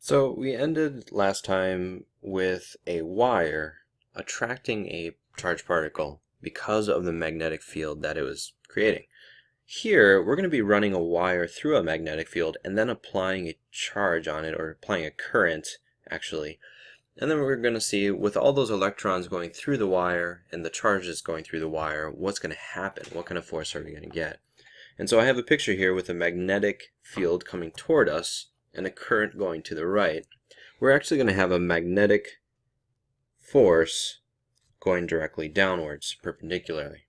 So we ended last time with a wire attracting a charged particle because of the magnetic field that it was creating. Here, we're going to be running a wire through a magnetic field and then applying a charge on it, or applying a current, actually. And then we're going to see, with all those electrons going through the wire and the charges going through the wire, what's going to happen? What kind of force are we going to get? And so I have a picture here with a magnetic field coming toward us and a current going to the right. We're actually going to have a magnetic force going directly downwards, perpendicularly.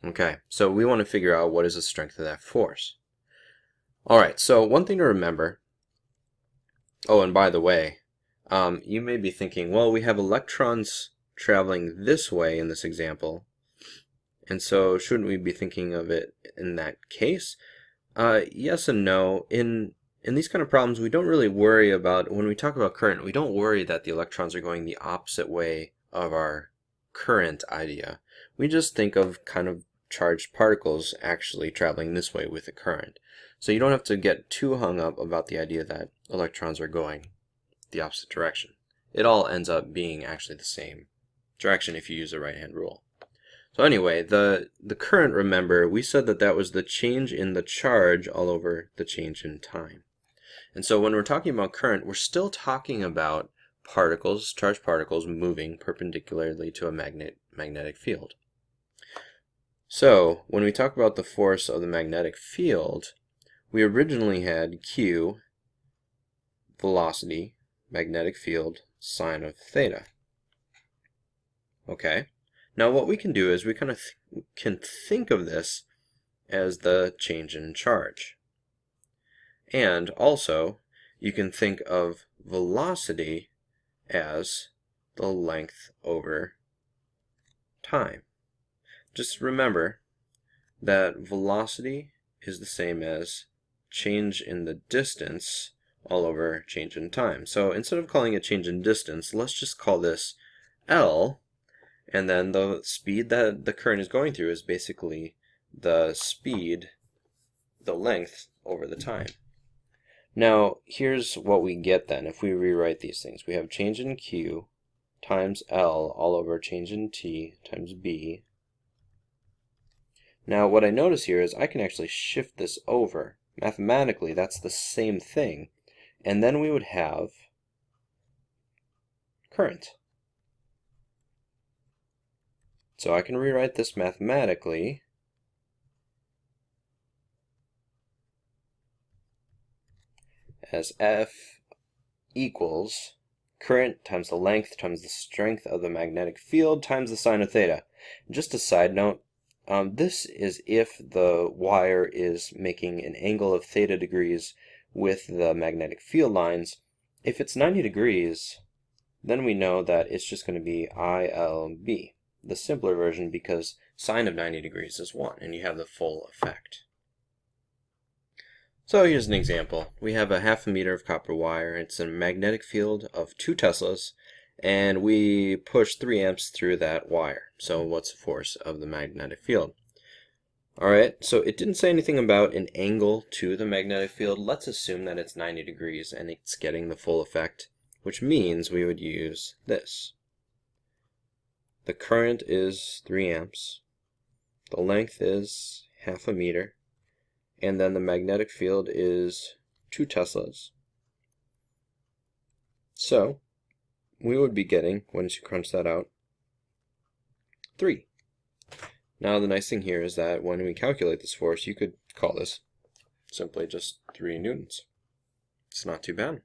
Okay, so we want to figure out what is the strength of that force. Alright, so one thing to remember, oh, and by the way, you may be thinking, well, we have electrons traveling this way in this example, and so shouldn't we be thinking of it in that case? Yes and no. In these kind of problems, we don't really worry about, when we talk about current, we don't worry that the electrons are going the opposite way of our current idea. We just think of kind of charged particles actually traveling this way with a current. So you don't have to get too hung up about the idea that electrons are going the opposite direction. It all ends up being actually the same direction if you use the right-hand rule. So anyway, the current, remember, we said that that was the change in the charge all over the change in time. And so when we're talking about current, we're still talking about particles, charged particles, moving perpendicularly to a magnetic field. So when we talk about the force of the magnetic field, we originally had Q, velocity, magnetic field, sine of theta. Okay? Now what we can do is we kind of can think of this as the change in charge. And also, you can think of velocity as the length over time. Just remember that velocity is the same as change in the distance all over change in time. So instead of calling it change in distance, let's just call this L, and then the speed that the current is going through is basically the speed, the length over the time. Now, here's what we get then if we rewrite these things. We have change in Q times L all over change in T times B. Now, what I notice here is I can actually shift this over. Mathematically, that's the same thing. And then we would have current. So I can rewrite this mathematically as F equals current times the length times the strength of the magnetic field times the sine of theta. Just a side note, this is if the wire is making an angle of theta degrees with the magnetic field lines. If it's 90 degrees, then we know that it's just going to be ILB, the simpler version, because sine of 90 degrees is 1, and you have the full effect. So here's an example. We have a ½ meter of copper wire. It's a magnetic field of 2 teslas, and we push 3 amps through that wire. So what's the force of the magnetic field? Alright, so it didn't say anything about an angle to the magnetic field. Let's assume that it's 90 degrees and it's getting the full effect, which means we would use this. The current is 3 amps. The length is ½ meter. And then the magnetic field is 2 teslas. So we would be getting, once you crunch that out, 3. Now the nice thing here is that when we calculate this force, you could call this simply just 3 newtons. It's not too bad.